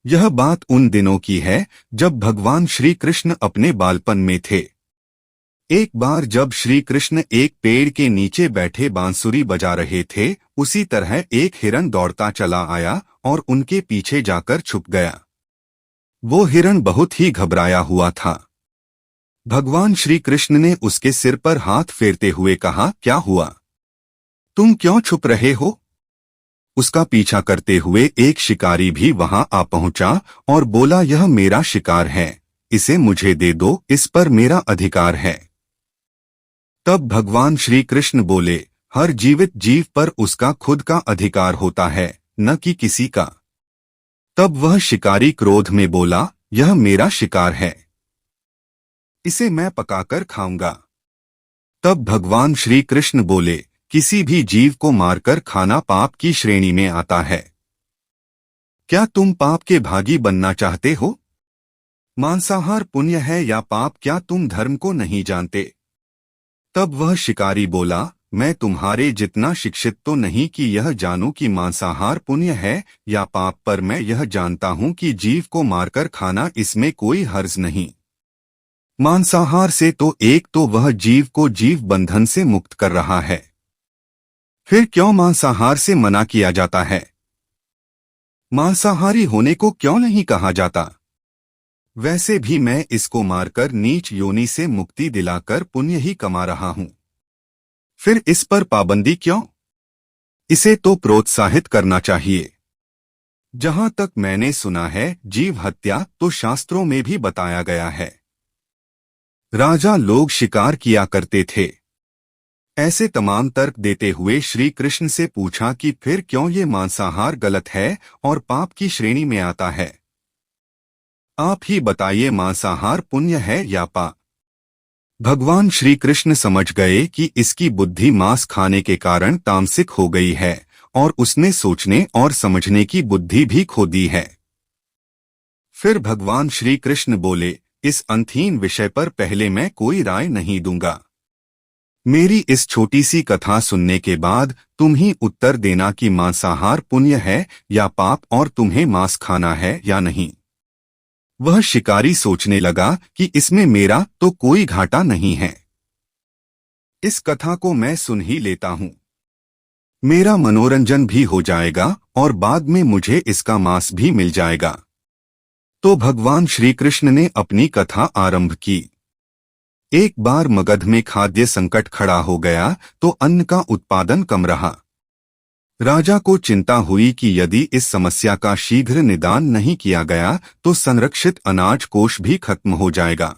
यह बात उन दिनों की है जब भगवान श्री कृष्ण अपने बालपन में थे। एक बार जब श्री कृष्ण एक पेड़ के नीचे बैठे बांसुरी बजा रहे थे, उसी तरह एक हिरन दौड़ता चला आया और उनके पीछे जाकर छुप गया। वो हिरन बहुत ही घबराया हुआ था। भगवान श्री कृष्ण ने उसके सिर पर हाथ फेरते हुए कहा, क्या हुआ? तुम क्यों छुप रहे हो? उसका पीछा करते हुए एक शिकारी भी वहां आ पहुंचा और बोला, यह मेरा शिकार है, इसे मुझे दे दो, इस पर मेरा अधिकार है। तब भगवान श्री कृष्ण बोले, हर जीवित जीव पर उसका खुद का अधिकार होता है, न कि किसी का। तब वह शिकारी क्रोध में बोला, यह मेरा शिकार है, इसे मैं पकाकर खाऊंगा। तब भगवान श्री कृष्ण बोले, किसी भी जीव को मारकर खाना पाप की श्रेणी में आता है। क्या तुम पाप के भागी बनना चाहते हो? मांसाहार पुण्य है या पाप, क्या तुम धर्म को नहीं जानते? तब वह शिकारी बोला, मैं तुम्हारे जितना शिक्षित तो नहीं कि यह जानूं कि मांसाहार पुण्य है या पाप, पर मैं यह जानता हूं कि जीव को मारकर खाना, इसमें कोई हर्ज नहीं। मांसाहार से तो वह जीव को जीव बंधन से मुक्त कर रहा है, फिर क्यों मांसाहार से मना किया जाता है? मांसाहारी होने को क्यों नहीं कहा जाता? वैसे भी मैं इसको मारकर नीच योनि से मुक्ति दिलाकर पुण्य ही कमा रहा हूं, फिर इस पर पाबंदी क्यों? इसे तो प्रोत्साहित करना चाहिए। जहां तक मैंने सुना है, जीव हत्या तो शास्त्रों में भी बताया गया है। राजा लोग शिकार किया करते थे। ऐसे तमाम तर्क देते हुए श्री कृष्ण से पूछा कि फिर क्यों ये मांसाहार गलत है और पाप की श्रेणी में आता है? आप ही बताइए, मांसाहार पुण्य है या पाप? भगवान श्री कृष्ण समझ गए कि इसकी बुद्धि मांस खाने के कारण तामसिक हो गई है और उसने सोचने और समझने की बुद्धि भी खो दी है। फिर भगवान श्री कृष्ण बोले, इस अंतहीन विषय पर पहले मैं कोई राय नहीं दूंगा। मेरी इस छोटी सी कथा सुनने के बाद तुम ही उत्तर देना कि मांसाहार पुण्य है या पाप और तुम्हें मांस खाना है या नहीं। वह शिकारी सोचने लगा कि इसमें मेरा तो कोई घाटा नहीं है, इस कथा को मैं सुन ही लेता हूं, मेरा मनोरंजन भी हो जाएगा और बाद में मुझे इसका मांस भी मिल जाएगा। तो भगवान श्री कृष्ण ने अपनी कथा आरंभ की। एक बार मगध में खाद्य संकट खड़ा हो गया तो अन्न का उत्पादन कम रहा। राजा को चिंता हुई कि यदि इस समस्या का शीघ्र निदान नहीं किया गया तो संरक्षित अनाज कोष भी खत्म हो जाएगा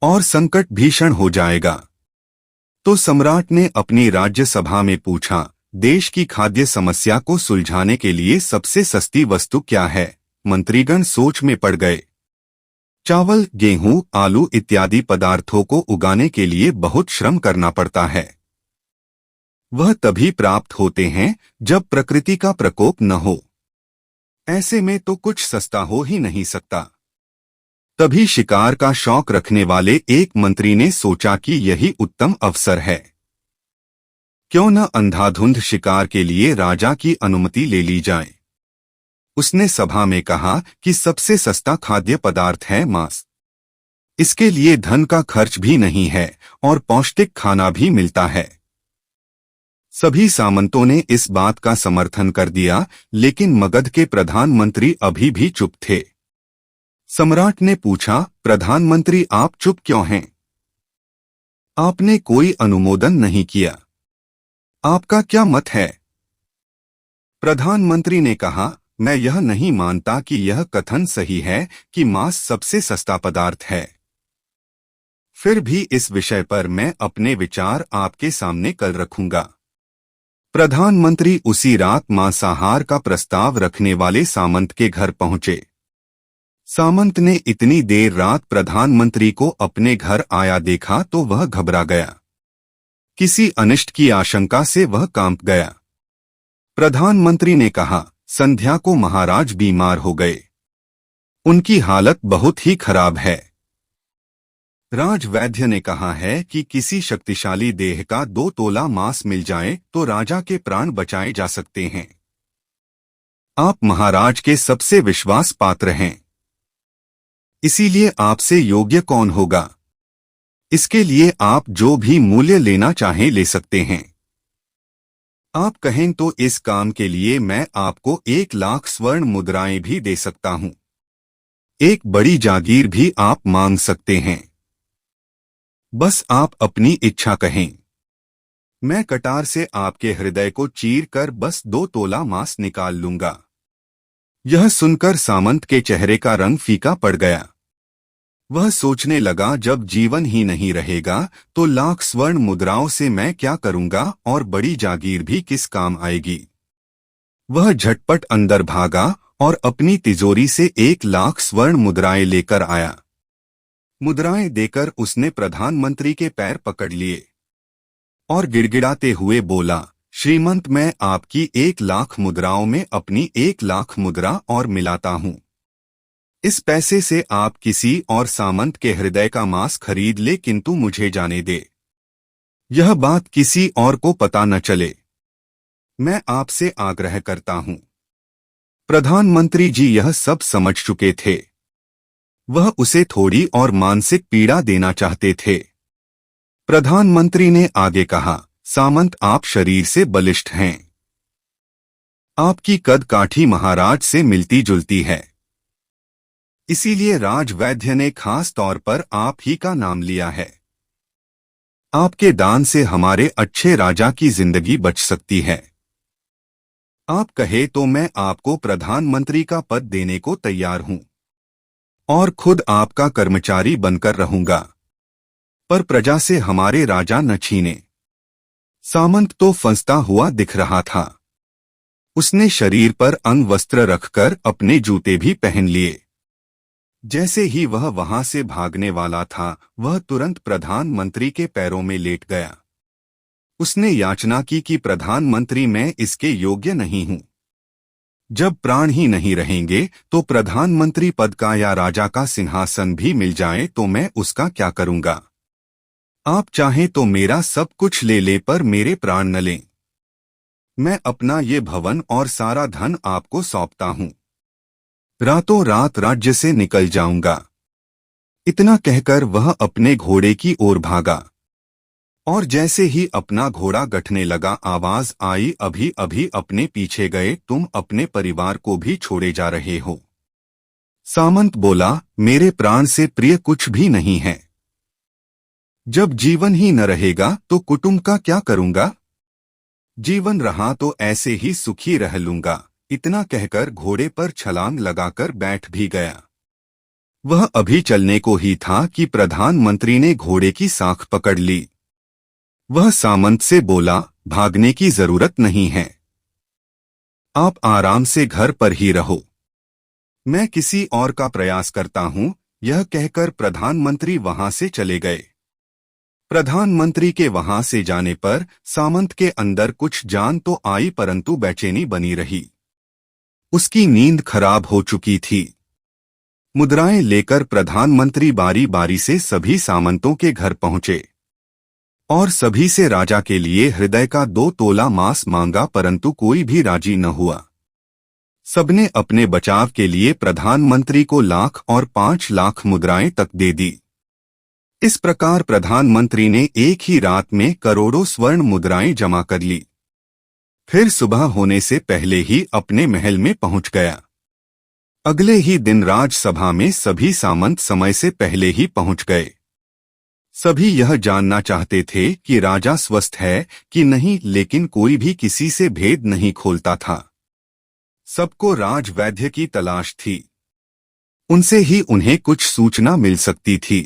और संकट भीषण हो जाएगा। तो सम्राट ने अपनी राज्य सभा में पूछा, देश की खाद्य समस्या को सुलझाने के लिए सबसे सस्ती वस्तु क्या है? मंत्रीगण सोच में पड़ गए। चावल, गेहूं, आलू इत्यादि पदार्थों को उगाने के लिए बहुत श्रम करना पड़ता है। वह तभी प्राप्त होते हैं जब प्रकृति का प्रकोप न हो। ऐसे में तो कुछ सस्ता हो ही नहीं सकता। तभी शिकार का शौक रखने वाले एक मंत्री ने सोचा कि यही उत्तम अवसर है। क्यों न अंधाधुंध शिकार के लिए राजा की अनुमति ले ली जाए। उसने सभा में कहा कि सबसे सस्ता खाद्य पदार्थ है मांस। इसके लिए धन का खर्च भी नहीं है और पौष्टिक खाना भी मिलता है। सभी सामंतों ने इस बात का समर्थन कर दिया, लेकिन मगध के प्रधानमंत्री अभी भी चुप थे। सम्राट ने पूछा, प्रधानमंत्री आप चुप क्यों हैं? आपने कोई अनुमोदन नहीं किया, आपका क्या मत है? प्रधानमंत्री ने कहा, मैं यह नहीं मानता कि यह कथन सही है कि मांस सबसे सस्ता पदार्थ है। फिर भी इस विषय पर मैं अपने विचार आपके सामने कल रखूंगा। प्रधानमंत्री उसी रात मांसाहार का प्रस्ताव रखने वाले सामंत के घर पहुंचे। सामंत ने इतनी देर रात प्रधानमंत्री को अपने घर आया देखा तो वह घबरा गया। किसी अनिष्ट की आशंका से वह कांप गया। प्रधानमंत्री ने कहा, संध्या को महाराज बीमार हो गए, उनकी हालत बहुत ही खराब है। राजवैद्य ने कहा है कि किसी शक्तिशाली देह का 2 तोला मांस मिल जाए तो राजा के प्राण बचाए जा सकते हैं। आप महाराज के सबसे विश्वास पात्र हैं, इसीलिए आपसे योग्य कौन होगा। इसके लिए आप जो भी मूल्य लेना चाहें ले सकते हैं। आप कहें तो इस काम के लिए मैं आपको 1,00,000 स्वर्ण मुद्राएं भी दे सकता हूं। एक बड़ी जागीर भी आप मांग सकते हैं। बस आप अपनी इच्छा कहें। मैं कटार से आपके हृदय को चीर कर बस 2 तोला मांस निकाल लूंगा। यह सुनकर सामंत के चेहरे का रंग फीका पड़ गया। वह सोचने लगा, जब जीवन ही नहीं रहेगा तो 1,00,000 स्वर्ण मुद्राओं से मैं क्या करूंगा और बड़ी जागीर भी किस काम आएगी। वह झटपट अंदर भागा और अपनी तिजोरी से 1,00,000 स्वर्ण मुद्राएं लेकर आया। मुद्राएं देकर उसने प्रधानमंत्री के पैर पकड़ लिए और गिड़गिड़ाते हुए बोला, श्रीमंत, मैं आपकी 1,00,000 मुद्राओं में अपनी 1,00,000 मुद्रा और मिलाता हूं। इस पैसे से आप किसी और सामंत के हृदय का मांस खरीद ले, किंतु मुझे जाने दे। यह बात किसी और को पता न चले। मैं आपसे आग्रह करता हूं। प्रधानमंत्री जी यह सब समझ चुके थे। वह उसे थोड़ी और मानसिक पीड़ा देना चाहते थे। प्रधानमंत्री ने आगे कहा, सामंत, आप शरीर से बलिष्ठ हैं। आपकी कद काठी महाराज से मिलती जुलती है। इसीलिए राजवैद्य ने खास तौर पर आप ही का नाम लिया है। आपके दान से हमारे अच्छे राजा की जिंदगी बच सकती है। आप कहे तो मैं आपको प्रधानमंत्री का पद देने को तैयार हूं और खुद आपका कर्मचारी बनकर रहूंगा, पर प्रजा से हमारे राजा न छीने। सामंत तो फंसता हुआ दिख रहा था। उसने शरीर पर अंगवस्त्र रखकर अपने जूते भी पहन लिए। जैसे ही वह वहां से भागने वाला था, वह तुरंत प्रधानमंत्री के पैरों में लेट गया। उसने याचना की कि प्रधानमंत्री, मैं इसके योग्य नहीं हूं। जब प्राण ही नहीं रहेंगे तो प्रधानमंत्री पद का या राजा का सिंहासन भी मिल जाए तो मैं उसका क्या करूंगा। आप चाहें तो मेरा सब कुछ ले लें, पर मेरे प्राण न लें। मैं अपना ये भवन और सारा धन आपको सौंपता हूं। रातों रात राज्य से निकल जाऊंगा। इतना कहकर वह अपने घोड़े की ओर भागा और जैसे ही अपना घोड़ा गठने लगा, आवाज आई, अभी अभी अपने पीछे गए तुम अपने परिवार को भी छोड़े जा रहे हो। सामंत बोला, मेरे प्राण से प्रिय कुछ भी नहीं है। जब जीवन ही न रहेगा तो कुटुंब का क्या करूंगा। जीवन रहा तो ऐसे ही सुखी रह लूंगा। इतना कहकर घोड़े पर छलांग लगाकर बैठ भी गया। वह अभी चलने को ही था कि प्रधानमंत्री ने घोड़े की साख पकड़ ली। वह सामंत से बोला, भागने की जरूरत नहीं है। आप आराम से घर पर ही रहो। मैं किसी और का प्रयास करता हूं। यह कहकर प्रधानमंत्री वहां से चले गए। प्रधानमंत्री के वहां से जाने पर सामंत के अंदर कुछ जान तो आई, परंतु बेचैनी बनी रही। उसकी नींद खराब हो चुकी थी। मुद्राएं लेकर प्रधानमंत्री बारी बारी से सभी सामंतों के घर पहुंचे और सभी से राजा के लिए हृदय का 2 तोला मांस मांगा, परंतु कोई भी राजी न हुआ। सबने अपने बचाव के लिए प्रधानमंत्री को 1,00,000 और 5,00,000 मुद्राएं तक दे दी। इस प्रकार प्रधानमंत्री ने एक ही रात में करोड़ों स्वर्ण मुद्राएं जमा कर ली। फिर सुबह होने से पहले ही अपने महल में पहुंच गया। अगले ही दिन राजसभा में सभी सामंत समय से पहले ही पहुंच गए। सभी यह जानना चाहते थे कि राजा स्वस्थ है कि नहीं, लेकिन कोई भी किसी से भेद नहीं खोलता था। सबको राजवैद्य की तलाश थी। उनसे ही उन्हें कुछ सूचना मिल सकती थी।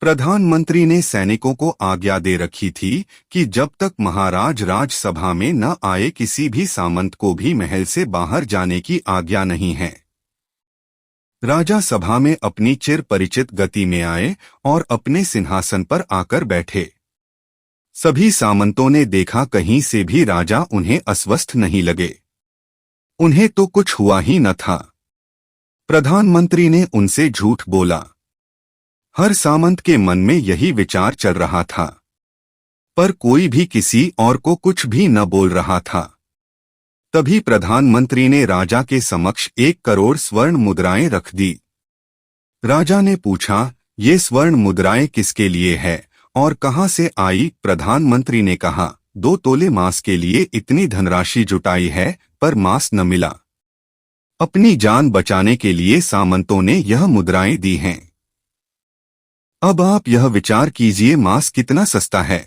प्रधानमंत्री ने सैनिकों को आज्ञा दे रखी थी कि जब तक महाराज राजसभा में न आए किसी भी सामंत को भी महल से बाहर जाने की आज्ञा नहीं है। राजा सभा में अपनी चिर परिचित गति में आए और अपने सिंहासन पर आकर बैठे। सभी सामंतों ने देखा कहीं से भी राजा उन्हें अस्वस्थ नहीं लगे। उन्हें तो कुछ हुआ ही न था। प्रधानमंत्री ने उनसे झूठ बोला। हर सामंत के मन में यही विचार चल रहा था, पर कोई भी किसी और को कुछ भी न बोल रहा था। तभी प्रधानमंत्री ने राजा के समक्ष 1 करोड़ स्वर्ण मुद्राएं रख दी। राजा ने पूछा, ये स्वर्ण मुद्राएं किसके लिए है और कहां से आई? प्रधानमंत्री ने कहा, 2 तोले मांस के लिए इतनी धनराशि जुटाई है, पर मांस न मिला। अपनी जान बचाने के लिए सामंतों ने यह मुद्राएं दी हैं। अब आप यह विचार कीजिए, मांस कितना सस्ता है।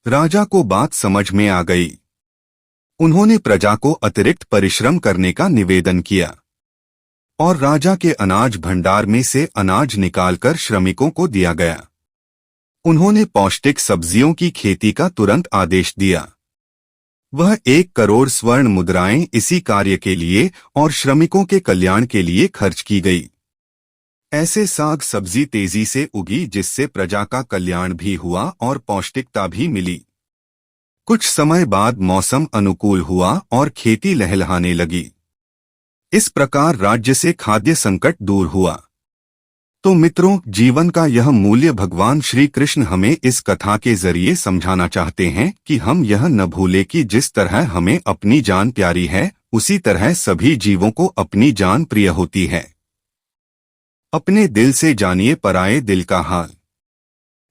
राजा को बात समझ में आ गई। उन्होंने प्रजा को अतिरिक्त परिश्रम करने का निवेदन किया और राजा के अनाज भंडार में से अनाज निकालकर श्रमिकों को दिया गया। उन्होंने पौष्टिक सब्जियों की खेती का तुरंत आदेश दिया। वह 1 करोड़ स्वर्ण मुद्राएं इसी कार्य के लिए और श्रमिकों के कल्याण के लिए खर्च की गई। ऐसे साग सब्जी तेजी से उगी जिससे प्रजा का कल्याण भी हुआ और पौष्टिकता भी मिली। कुछ समय बाद मौसम अनुकूल हुआ और खेती लहलहाने लगी। इस प्रकार राज्य से खाद्य संकट दूर हुआ। तो मित्रों, जीवन का यह मूल्य भगवान श्री कृष्ण हमें इस कथा के जरिए समझाना चाहते हैं कि हम यह न भूलें कि जिस तरह हमें अपनी जान प्यारी है, उसी तरह सभी जीवों को अपनी जान प्रिय होती है। अपने दिल से जानिए पराये दिल का हाल।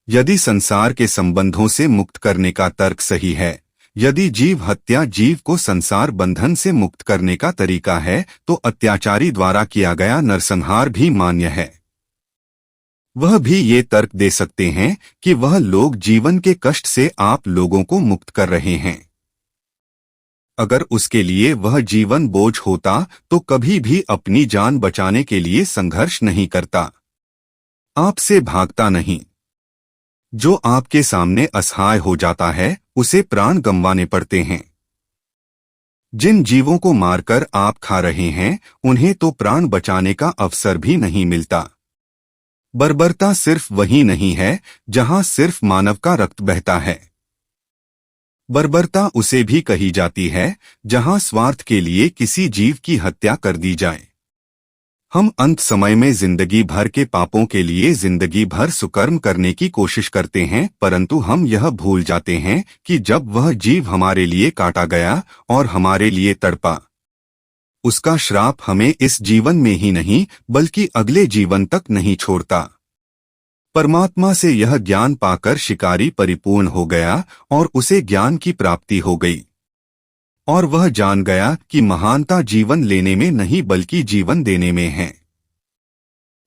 यदि संसार के संबंधों से मुक्त करने का तर्क सही है, यदि जीव हत्या जीव को संसार बंधन से मुक्त करने का तरीका है, तो अत्याचारी द्वारा किया गया नरसंहार भी मान्य है। वह भी ये तर्क दे सकते हैं कि वह लोग जीवन के कष्ट से आप लोगों को मुक्त कर रहे हैं। अगर उसके लिए वह जीवन बोझ होता तो कभी भी अपनी जान बचाने के लिए संघर्ष नहीं करता, आपसे भागता नहीं। जो आपके सामने असहाय हो जाता है, उसे प्राण गंवाने पड़ते हैं। जिन जीवों को मारकर आप खा रहे हैं, उन्हें तो प्राण बचाने का अवसर भी नहीं मिलता। बर्बरता सिर्फ वही नहीं है जहां सिर्फ मानव का रक्त बहता है। बर्बरता उसे भी कही जाती है जहां स्वार्थ के लिए किसी जीव की हत्या कर दी जाए। हम अंत समय में जिंदगी भर के पापों के लिए जिंदगी भर सुकर्म करने की कोशिश करते हैं, परंतु हम यह भूल जाते हैं कि जब वह जीव हमारे लिए काटा गया और हमारे लिए तड़पा, उसका श्राप हमें इस जीवन में ही नहीं बल्कि अगले जीवन तक नहीं छोड़ता। परमात्मा से यह ज्ञान पाकर शिकारी परिपूर्ण हो गया और उसे ज्ञान की प्राप्ति हो गई और वह जान गया कि महानता जीवन लेने में नहीं बल्कि जीवन देने में है।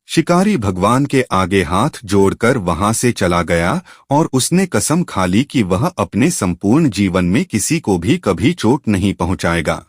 शिकारी भगवान के आगे हाथ जोड़कर वहां से चला गया और उसने कसम खा ली कि वह अपने संपूर्ण जीवन में किसी को भी कभी चोट नहीं पहुंचाएगा।